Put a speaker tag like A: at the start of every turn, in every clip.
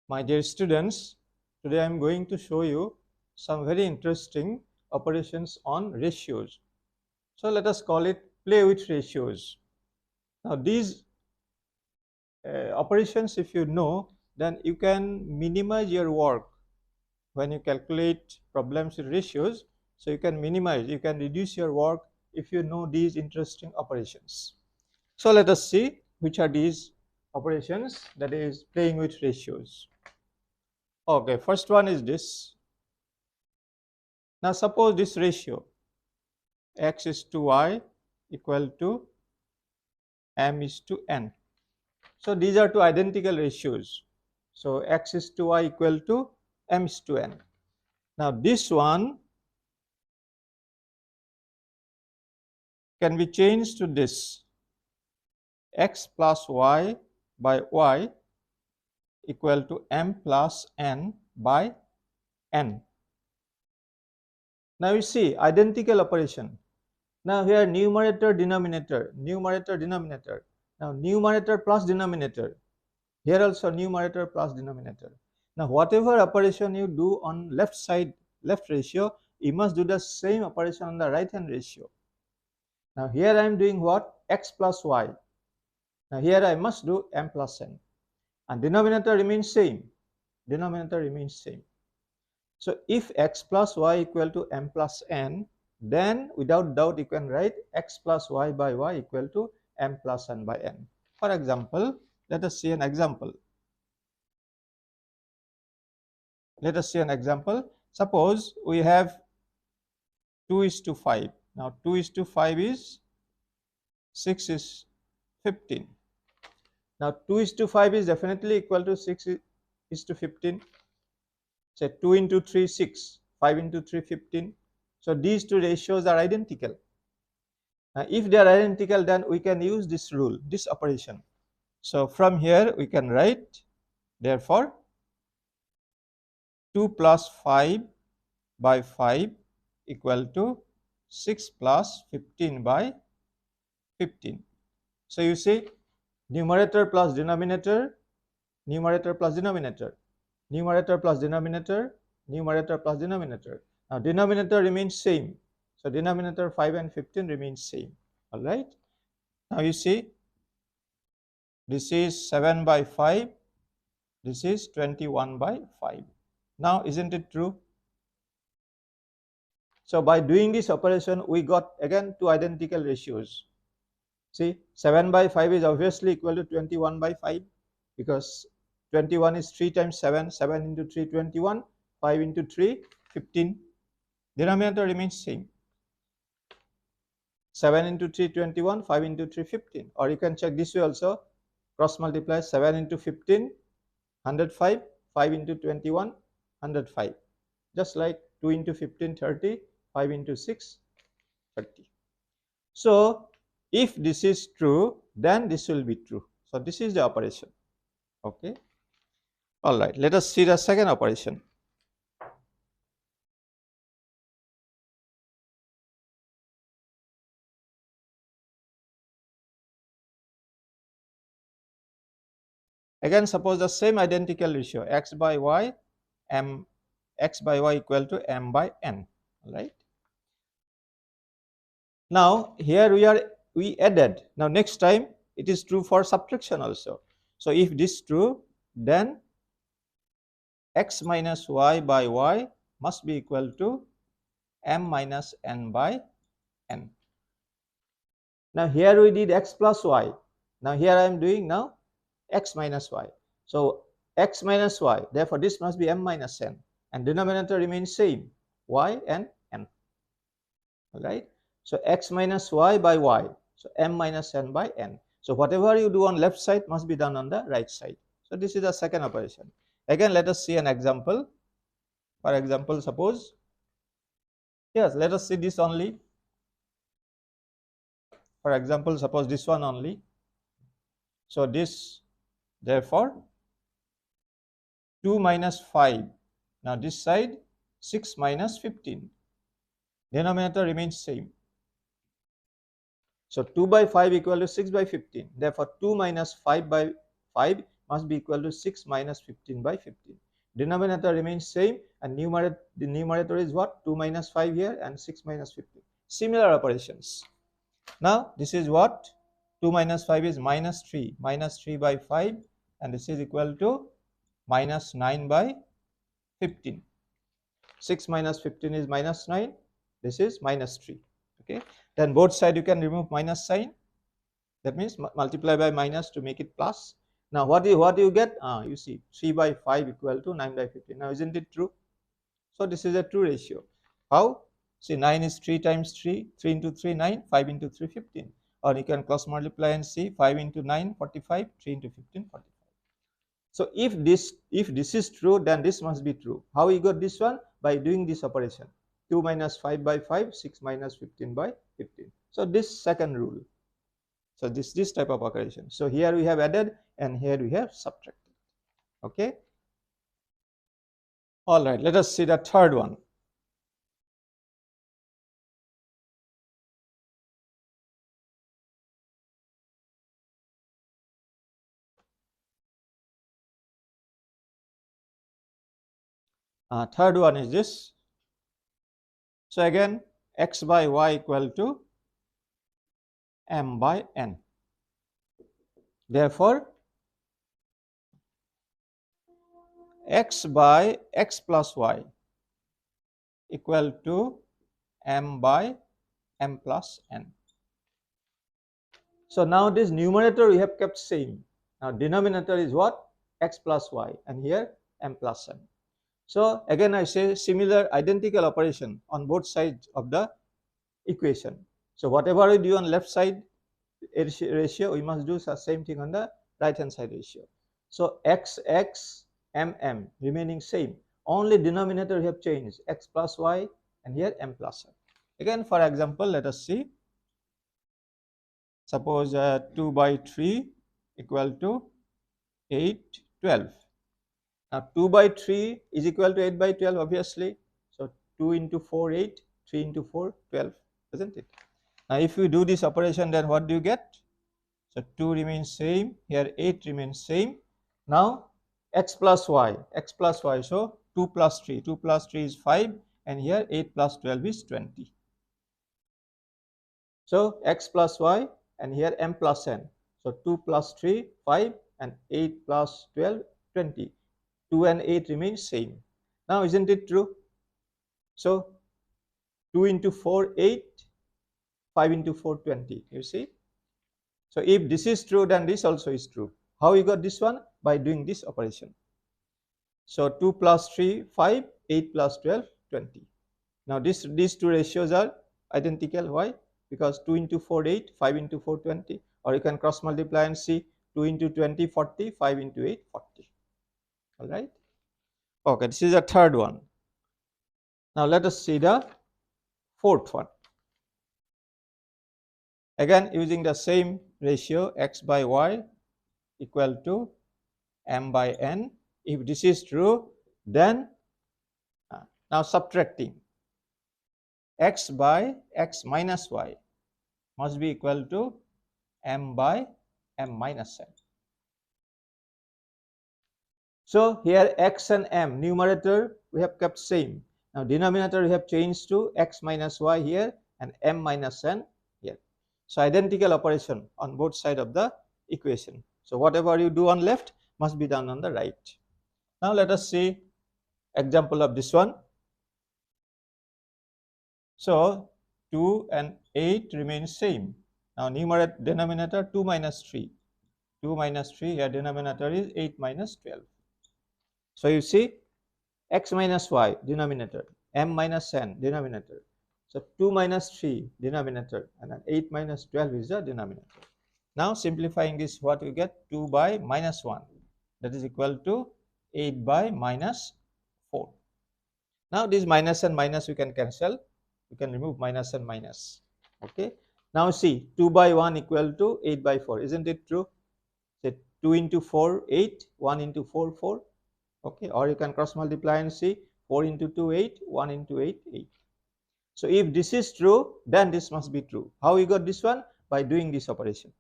A: My dear students, today I am going to show you some very interesting operations on ratios. So let us call it play with ratios. Now these operations, if you know, then you can minimize your work when you calculate problems with ratios. So you can minimize, you can reduce your work if you know these interesting operations. So let us see which are these operations, that is playing with ratios. Okay, first one is this. Now suppose this ratio x is to y equal to m is to n. So these are two identical ratios. So x is to y equal to m is to n. Now this one can be changed to this: x plus y by y equal to m plus n by n. Now you see identical operation. Now here numerator, denominator, numerator, denominator. Now numerator plus denominator. Here also numerator plus denominator. Now whatever operation you do on left side, left ratio, you must do the same operation on the right hand ratio. Now here I am doing what? X plus y. Now here I must do m plus n. And denominator remains same. Denominator remains same. So if x plus y equal to m plus n, then without doubt you can write x plus y by y equal to m plus n by n. For example, let us see an example. Let us see an example. Suppose we have 2 is to 5. Now 2 is to 5 is 6 is 15. Now 2 is to 5 is definitely equal to 6 is to 15. Say 2 into 3 6, 5 into 3 15. So these two ratios are identical. Now if they are identical, then we can use this rule, this operation. So from here we can write, therefore 2 plus 5 by 5 equal to 6 plus 15 by 15. So you see numerator plus denominator, numerator plus denominator, numerator plus denominator, numerator plus denominator. Now denominator remains same. So denominator 5 and 15 remains same. All right. Now you see this is 7 by 5. This is 21 by 5. Now isn't it true? So by doing this operation, we got again two identical ratios. See, 7 by 5 is obviously equal to 21 by 5, because 21 is 3 times 7, 7 into 3, 21, 5 into 3, 15. Denominator remains same. 7 into 3, 21, 5 into 3, 15. Or you can check this way also, cross multiply 7 into 15, 105, 5 into 21, 105. Just like 2 into 15, 30, 5 into 6, 30. So if this is true, then this will be true. So this is the operation. Okay. All right. Let us see the second operation. Again, suppose the same identical ratio, x by y, x by y equal to m by n. All right. Now here we added. Now next time it is true for subtraction also. So if this is true, then x minus y by y must be equal to m minus n by n. Now here we did x plus y. Now here I am doing now x minus y. So x minus y, therefore this must be m minus n, and denominator remains same, y and n. All right. So x minus y by y, so m minus n by n. So whatever you do on left side must be done on the right side. So this is the second operation. Again, let us see an example. For example, suppose, yes, let us see this only. For example, suppose this one only. So this, therefore 2 minus 5. Now this side 6 minus 15. Denominator remains same. So 2 by 5 equal to 6 by 15. Therefore 2 minus 5 by 5 must be equal to 6 minus 15 by 15. Denominator remains same, and the numerator is what? 2 minus 5 here and 6 minus 15. Similar operations. Now this is what? 2 minus 5 is minus 3 by 5, and this is equal to minus 9 by 15. 6 minus 15 is minus 9. This is minus 3. Okay. Then both side you can remove minus sign. That means multiply by minus to make it plus. Now what do you get? You see 3 by 5 equal to 9 by 15. Now isn't it true? So this is a true ratio. How? See, 9 is 3 times 3, 3 into 3, 9, 5 into 3, 15. Or you can cross multiply and see 5 into 9, 45, 3 into 15, 45. So if this is true, then this must be true. How we got this one? By doing this operation. 2 minus 5 by 5, 6 minus 15 by 15. So this second rule. So this type of operation. So here we have added and here we have subtracted. Okay. All right, let us see the third one. Third one is this. So again, x by y equal to m by n. Therefore, x by x plus y equal to m by m plus n. So now this numerator we have kept same. Now denominator is what? X plus y, and here m plus n. So again I say similar identical operation on both sides of the equation. So whatever we do on left side ratio, we must do the same thing on the right hand side ratio. So x m remaining same. Only denominator we have changed, x plus y, and here m plus n. Again, for example, let us see. Suppose 2 by 3 equal to 8, 12. Now 2 by 3 is equal to 8 by 12, obviously. So 2 into 4, 8, 3 into 4, 12, isn't it? Now if you do this operation, then what do you get? So 2 remains same, here 8 remains same. Now x plus y, so 2 plus 3 is 5, and here 8 plus 12 is 20. So x plus y, and here m plus n. So 2 plus 3, 5, and 8 plus 12, 20. 2 and 8 remain same. Now isn't it true? So 2 into 4, 8, 5 into 4, 20. You see? So if this is true, then this also is true. How we got this one? By doing this operation. So 2 plus 3, 5, 8 plus 12, 20. Now these two ratios are identical. Why? Because 2 into 4, 8, 5 into 4, 20. Or you can cross multiply and see 2 into 20, 40, 5 into 8, 40. All right. Okay, this is the third one. Now let us see the fourth one. Again, using the same ratio, x by y equal to m by n. If this is true, then now subtracting, x by x minus y must be equal to m by m minus n. So here x and m, numerator we have kept same. Now denominator we have changed to x minus y here and m minus n here. So identical operation on both sides of the equation. So whatever you do on left must be done on the right. Now let us see example of this one. So 2 and 8 remain same. Now numerator, denominator 2 minus 3. 2 minus 3, here denominator is 8 minus 12. So you see x minus y denominator, m minus n denominator. So 2 minus 3 denominator, and then 8 minus 12 is the denominator. Now simplifying this, what we get? 2 by minus 1, that is equal to 8 by minus 4. Now this minus and minus we can cancel. We can remove minus and minus. Okay. Now see, 2 by 1 equal to 8 by 4. Isn't it true? Say 2 into 4, 8. 1 into 4, 4. Okay. Or you can cross multiply and see 4 into 2, 8. 1 into 8, 8. So if this is true, then this must be true. How we got this one? By doing this operation.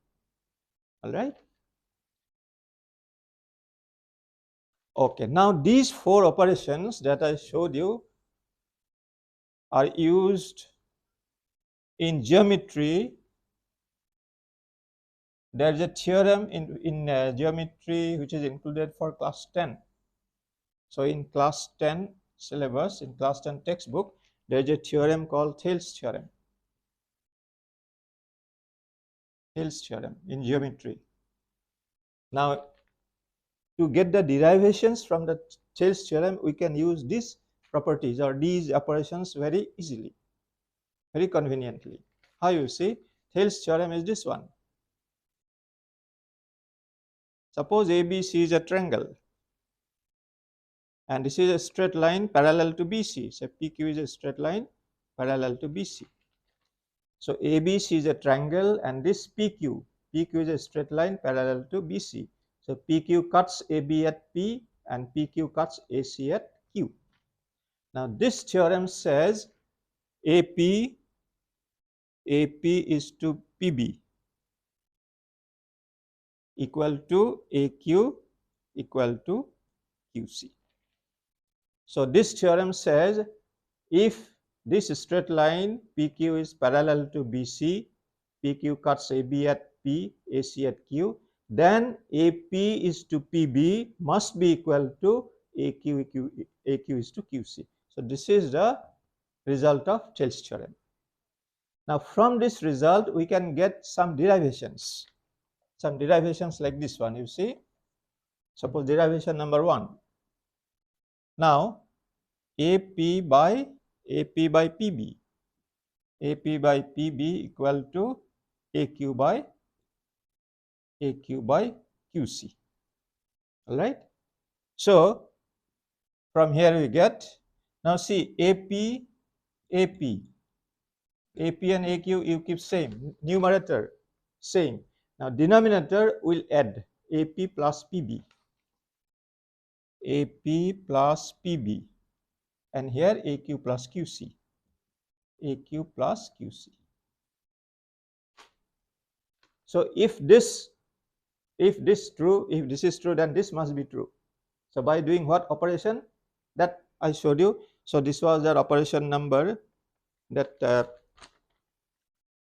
A: All right. Okay, now these four operations that I showed you are used in geometry. There is a theorem in geometry which is included for class 10. So in class 10 syllabus, in class 10 textbook, there is a theorem called Thales theorem. Thales theorem in geometry. Now, to get the derivations from the Thales theorem, we can use these properties or these operations very easily, very conveniently. How you see? Thales theorem is this one. Suppose ABC is a triangle and this is a straight line parallel to BC. So PQ is a straight line parallel to BC. So ABC is a triangle and this PQ is a straight line parallel to BC. So PQ cuts AB at P and PQ cuts AC at Q. Now this theorem says AP is to PB equal to AQ equal to QC. So this theorem says if this straight line PQ is parallel to BC, PQ cuts AB at P, AC at Q, then AP is to PB must be equal to AQ is to QC. So this is the result of Thales theorem. Now from this result we can get some derivations like this one. You see, suppose derivation number 1. Now AP by PB equal to AQ by QC. All right. So from here we get, now see, AP and AQ you keep same, numerator same. Now denominator will add AP plus PB, and here AQ plus QC. So if this is true, then this must be true. So by doing what operation that I showed you? So this was that operation number that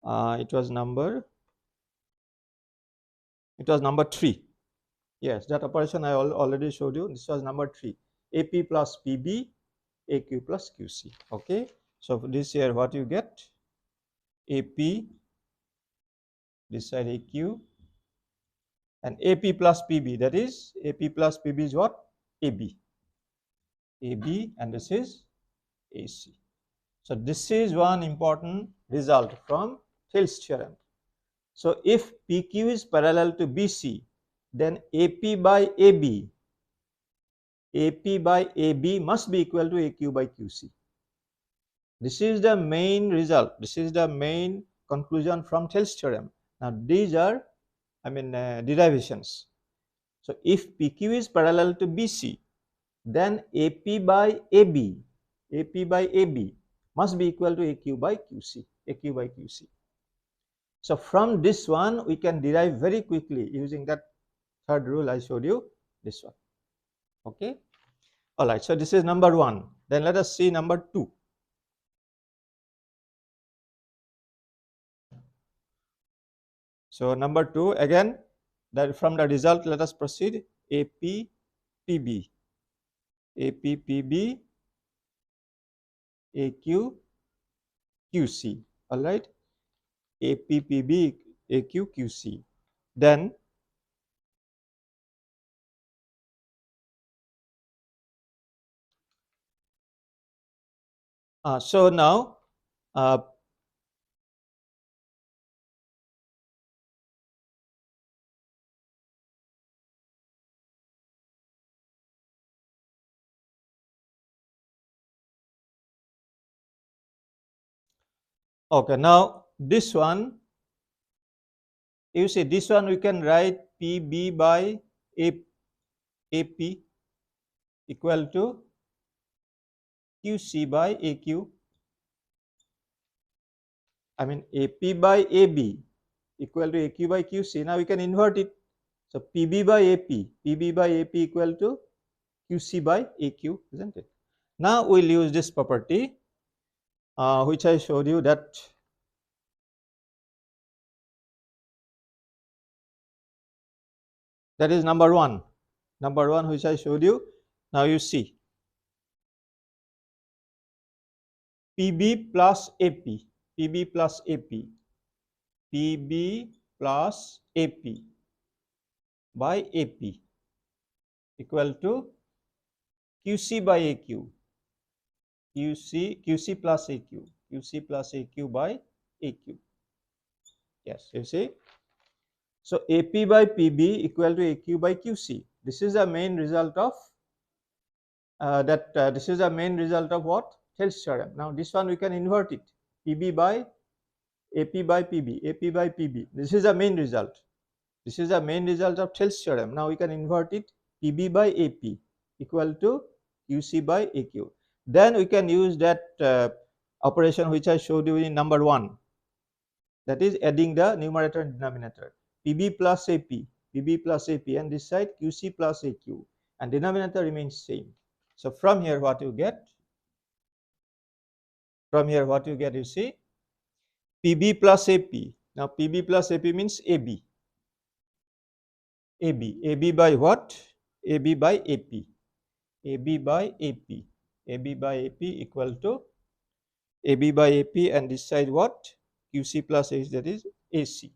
A: it was number 3. Yes, that operation I already showed you. This was number 3. AP plus PB, AQ plus QC. Okay. So this here what you get? AP, this side AQ, and AP plus PB, that is AP plus PB is what? AB, and this is AC. So this is one important result from Thales theorem. So if PQ is parallel to BC, then AP by AB must be equal to AQ by QC. This is the main result. This is the main conclusion from Thales theorem. Now these are, derivations. So if PQ is parallel to BC, then AP by AB must be equal to AQ by QC. So from this one we can derive very quickly using that third rule I showed you, this one. Okay. All right. So this is number 1. Then let us see number 2. So number 2, again, that from the result let us proceed. AP PB, AQ QC. All right. AP PB, AQ QC. Then so now okay, now this one, you see, this one we can write PB by AP equal to QC by AQ. AP by AB equal to AQ by QC. Now we can invert it. So PB by AP equal to QC by AQ, isn't it? Now we'll use this property which I showed you, that is number one which I showed you. Now you see PB plus AP, PB plus AP, PB plus AP by AP equal to QC by AQ, QC plus AQ, QC plus AQ by AQ. Yes, you see. So AP by PB equal to AQ by QC. This is the main result of this is the main result of what? Thales theorem. Now this one we can invert it. PB by AP by PB, AP by PB. This is the main result. This is the main result of Thales theorem. Now we can invert it. PB by AP equal to QC by AQ. Then we can use that operation which I showed you in number 1. That is adding the numerator and denominator. PB plus AP, PB plus AP, and this side QC plus AQ, and denominator remains same. So from here what you get? From here what you get, you see, PB plus AP. Now PB plus AP means AB. AB by what? AB by AP. AB by AP. AB by AP equal to AB by AP, and this side what? QC plus H, that is AC.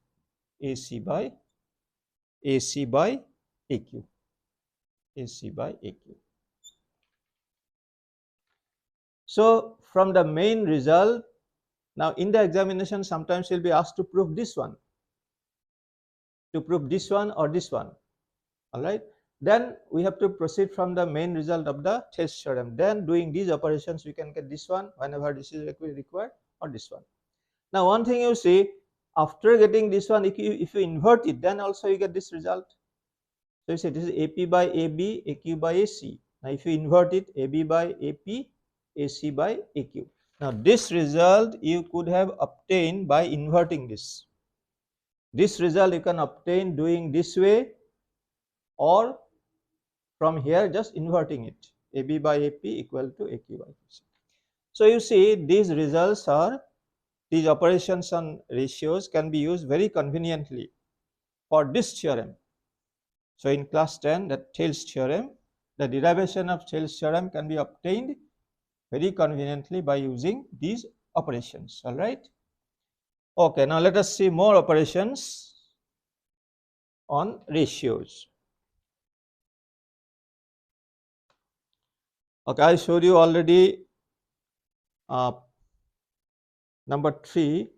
A: AC by AQ. AC by AQ. So from the main result, now in the examination sometimes you'll be asked to prove this one. To prove this one or this one. Alright. Then we have to proceed from the main result of the Thales theorem. Then doing these operations we can get this one whenever this is required, or this one. Now one thing you see, after getting this one, if you invert it, then also you get this result. So you say this is AP by AB, AQ by AC. Now if you invert it, AB by AP, AC by AQ. Now this result you could have obtained by inverting this. This result you can obtain doing this way, or from here just inverting it. AB by AP equal to AQ by AC. So you see, these results are, these operations on ratios can be used very conveniently for this theorem. So in class 10, the Thales theorem, the derivation of Thales theorem can be obtained very conveniently by using these operations. All right. Okay, now let us see more operations on ratios. Okay, I showed you already number 3.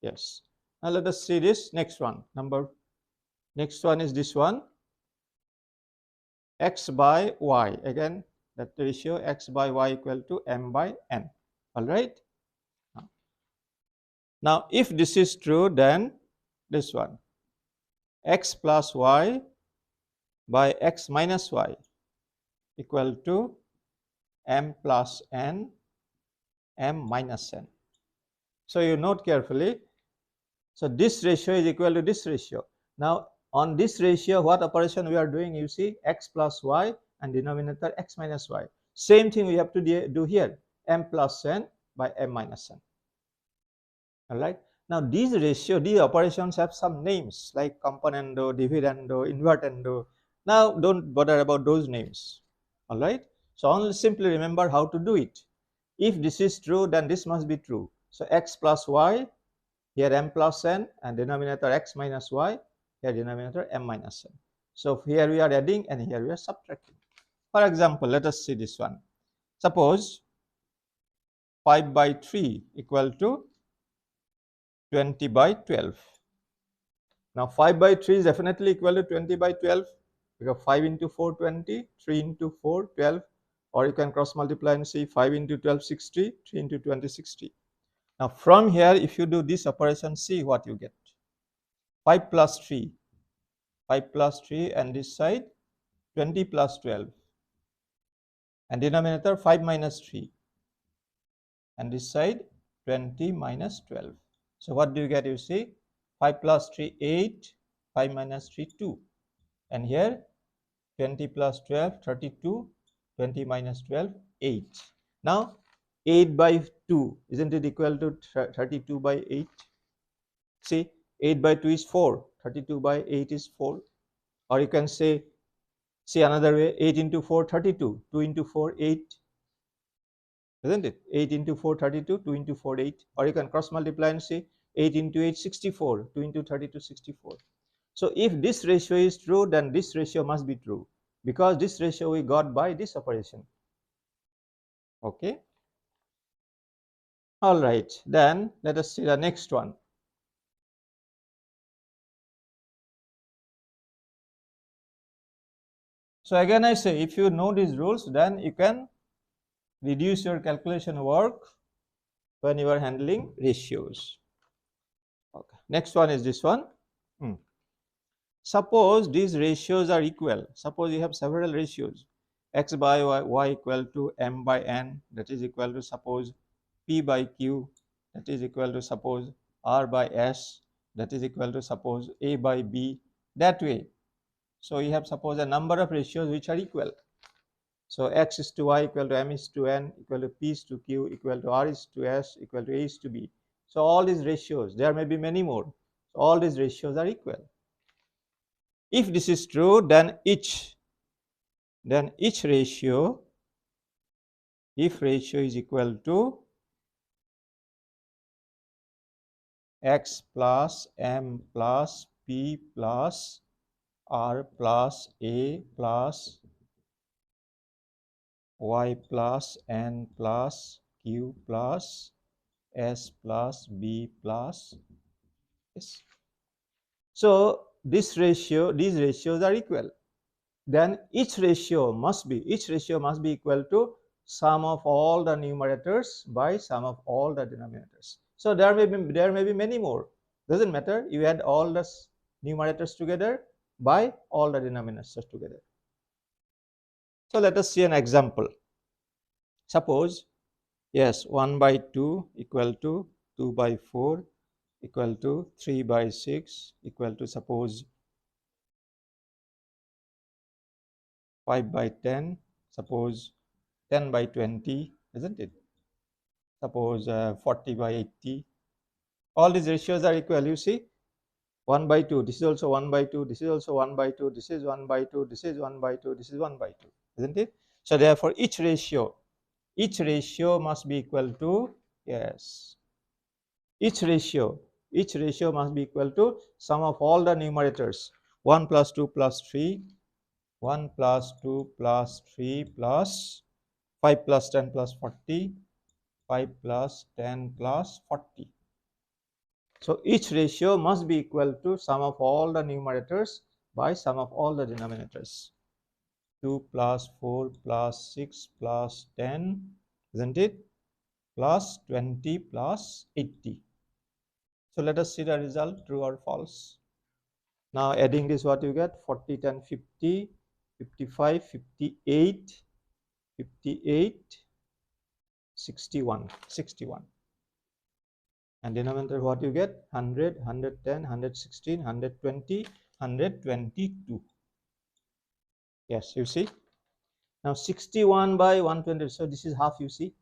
A: Yes. Now let us see this next one. Next one is this one. X by Y. Again, that ratio X by Y equal to M by N. All right. Now if this is true, then this one, X plus Y by X minus Y equal to M plus N, M minus N. So you note carefully. So this ratio is equal to this ratio. Now on this ratio, what operation we are doing? You see, X plus Y and denominator X minus Y. Same thing we have to do here, M plus N by M minus N. All right. Now these ratio, these operations have some names like componendo, dividendo, invertendo. Now don't bother about those names. All right. So only simply remember how to do it. If this is true, then this must be true. So X plus Y, here M plus N, and denominator X minus Y, here denominator M minus N. So here we are adding and here we are subtracting. For example, let us see this one. Suppose 5 by 3 equal to 20 by 12. Now 5 by 3 is definitely equal to 20 by 12, because 5 into 4 20, 3 into 4 12, or you can cross multiply and see 5 into 12 60, 3 into 20 60. Now from here, if you do this operation, see what you get. 5 plus 3, 5 plus 3, and this side 20 plus 12, and denominator 5 minus 3, and this side 20 minus 12. So what do you get? You see, 5 plus 3 8, 5 minus 3 2, and here 20 plus 12 32, 20 minus 12, 8. Now 8 by 2, isn't it equal to 32 by 8? See, 8 by 2 is 4, 32 by 8 is 4. Or you can say another way, 8 into 4, 32, 2 into 4, 8. Isn't it? 8 into 4, 32, 2 into 4, 8. Or you can cross multiply and say 8 into 8, 64, 2 into 32, 64. So if this ratio is true, then this ratio must be true, because this ratio we got by this operation. Okay. All right, then let us see the next one. So again I say, if you know these rules, then you can reduce your calculation work when you are handling ratios. Okay. Next one is this one. Suppose these ratios are equal. Suppose you have several ratios, x by y equal to m by n, that is equal to suppose p by q, that is equal to suppose r by s, that is equal to suppose a by b, that way. So you have suppose a number of ratios which are equal. So x is to y equal to m is to n equal to p is to q equal to r is to s equal to a is to b. So all these ratios, there may be many more. So all these ratios are equal. If this is true, then each ratio, if ratio is equal to x plus m plus p plus r plus a plus y plus n plus q plus s plus b plus s. So these ratios are equal. Then each ratio must be equal to sum of all the numerators by sum of all the denominators. So there may be many more. Doesn't matter. You add all the numerators together by all the denominators together. So let us see an example. Suppose, yes, 1 by 2 equal to 2 by 4 equal to 3 by 6 equal to suppose 5 by 10, suppose 10 by 20, isn't it? Suppose 40 by 80. All these ratios are equal, you see. 1 by 2, this is also 1 by 2, this is also 1 by 2, this is 1 by 2, this is 1 by 2, this is 1 by 2, isn't it? So therefore each ratio must be equal to, yes, each ratio must be equal to sum of all the numerators. 1 plus 2 plus 3, 1 plus 2 plus 3 plus 5 plus 10 plus 40, 5 plus 10 plus 40. So each ratio must be equal to sum of all the numerators by sum of all the denominators. 2 plus 4 plus 6 plus 10, isn't it? Plus 20 plus 80. So let us see the result, true or false. Now adding this, what you get? 40, 10, 50, 55, 58, 58, 61, 61. And denominator, what you get? 100, 110, 116, 120, 122. Yes, you see. Now 61 by 120, so this is half, you see.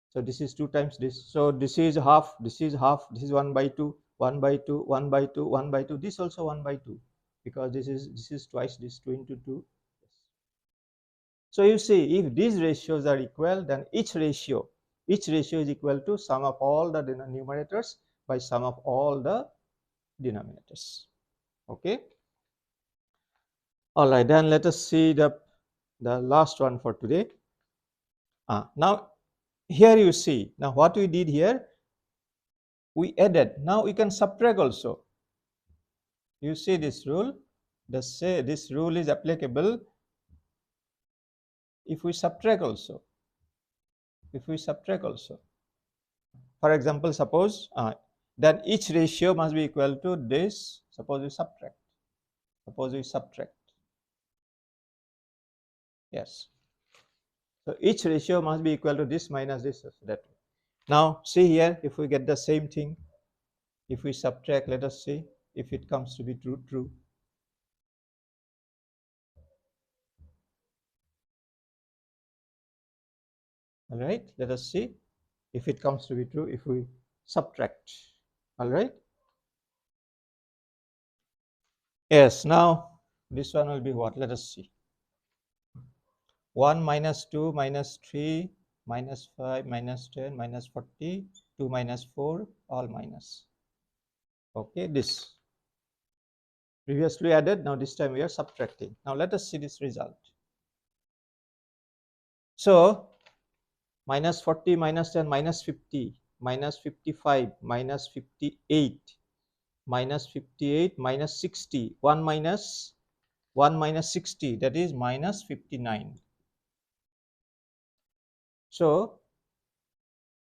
A: So this is 2 times this. So this is half, this is half, this is 1 by 2, 1 by 2, 1 by 2, 1 by 2. This also 1 by 2, because this is twice this, 2 into 2. So you see, if these ratios are equal, then each ratio is equal to sum of all the numerators by sum of all the denominators. Okay. All right, then let us see the last one for today. Now here you see, now what we did here, we added. Now we can subtract also. You see this rule, this rule is applicable if we subtract also. For example, suppose then each ratio must be equal to this. Suppose we subtract. Yes. So each ratio must be equal to this minus this, that way. Now see here, if we get the same thing, if we subtract, let us see if it comes to be true. All right, let us see if it comes to be true if we subtract. All right. Yes, now this one will be what? Let us see. 1 minus 2 minus 3 minus 5 minus 10 minus 40, 2 minus 4, all minus. Okay, this. Previously added, now this time we are subtracting. Now let us see this result. So, minus 40 minus 10 minus 50 minus 55 minus 58 minus 58 minus 60, 1 minus 60, that is minus 59. So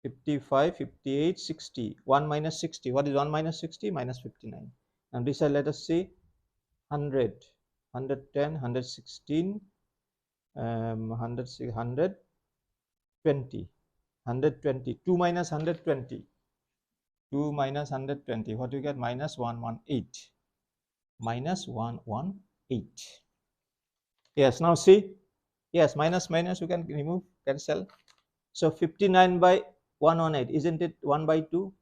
A: 55, 58, 60, 1 minus 60, what is 1 minus 60? Minus 59. And this side let us see 100, 110, 116, 120, 120, 2 minus 120, 2 minus 120, what do you get? Minus 118, minus 118. Yes, now see, yes, minus minus you can remove, cancel. So 59 by 118, isn't it 1 by 2?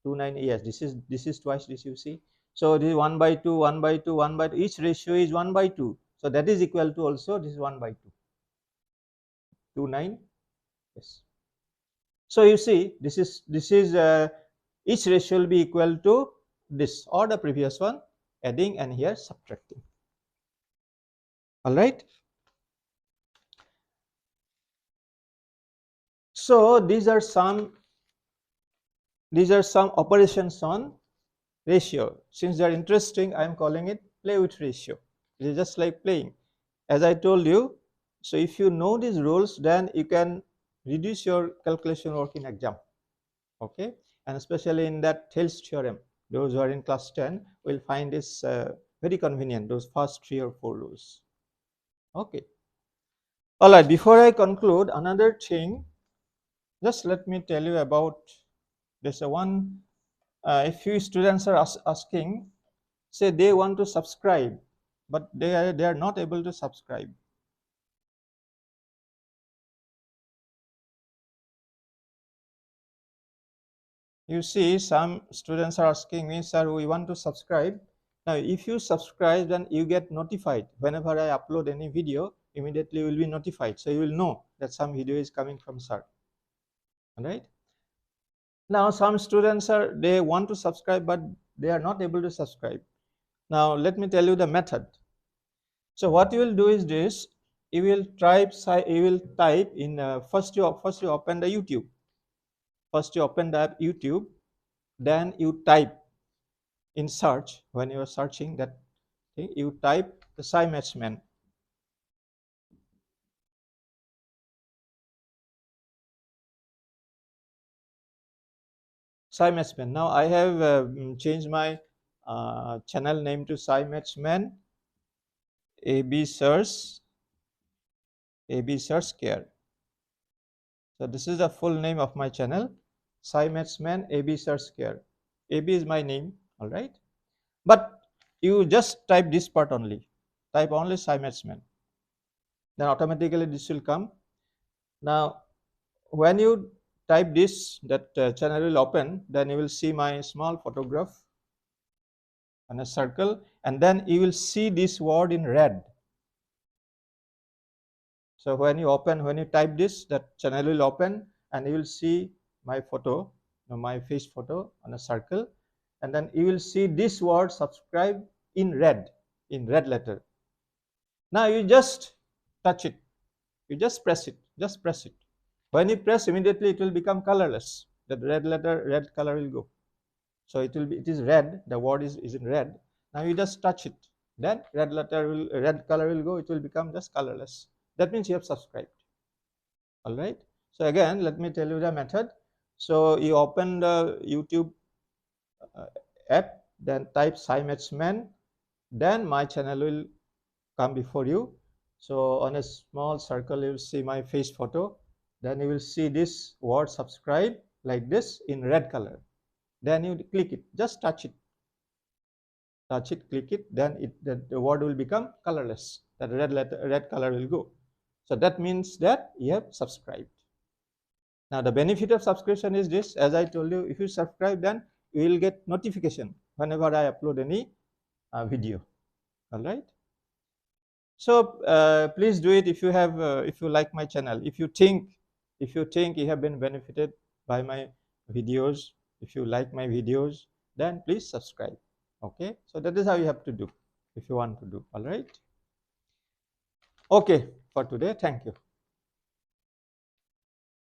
A: 29, yes, this is twice this, you see. So this is 1 by 2, 1 by 2, 1 by 2, each ratio is 1 by 2. So that is equal to also this is 1 by 2. 29, yes. So you see, this is each ratio will be equal to this or the previous one, adding and here subtracting. All right. So these are some operations on ratio. Since they are interesting, I am calling it play with ratio. It is just like playing. As I told you, so if you know these rules, then you can reduce your calculation work in exam. Okay, and especially in that Thales theorem, those who are in class 10 will find this very convenient, those first 3 or 4 rules. Okay. All right, before I conclude, another thing, just let me tell you about this one. A few students are asking, say they want to subscribe, but they are not able to subscribe. You see, some students are asking me, sir, we want to subscribe. Now, if you subscribe, then you get notified. Whenever I upload any video, immediately you will be notified. So you will know that some video is coming from sir. All right. Now, some students they want to subscribe, but they are not able to subscribe. Now, let me tell you the method. So what you will do is this: you will type in first you open the YouTube. First you open the app YouTube, then you type in search. When you are searching that thing, you type the SciMathsMan. SciMathsMan. Now I have changed my channel name to SciMathsMan AB Search Care. So this is the full name of my channel, SciMathsMan AB Search Care. AB is my name, all right. But you just type this part only. Type only SciMathsMan. Then automatically this will come. Now, when you type this, that channel will open. Then you will see my small photograph and a circle, and then you will see this word in red. So when you type this, that channel will open, and you will see my photo, my face photo on a circle, and then you will see this word subscribe in red letter. Now you just touch it, you just press it. When you press, immediately it will become colorless. That red color will go. So it is red, the word is in red. Now you just touch it, then red color will go, it will become just colorless. That means you have subscribed. All right. So again, let me tell you the method. So you open the YouTube app, then type SciMathsMan, then my channel will come before you. So on a small circle, you will see my face photo. Then you will see this word subscribe like this in red color. Then you click it, just touch it, click it, then the word will become colorless. That red color will go. So that means that you have subscribed. Now the benefit of subscription is this, as I told you, if you subscribe, then you will get notification whenever I upload any video. All right. So please do it if you have, if you like my channel. If you think you have been benefited by my videos, if you like my videos, then please subscribe. Okay. So that is how you have to do if you want to do. All right. Okay. For today, thank you.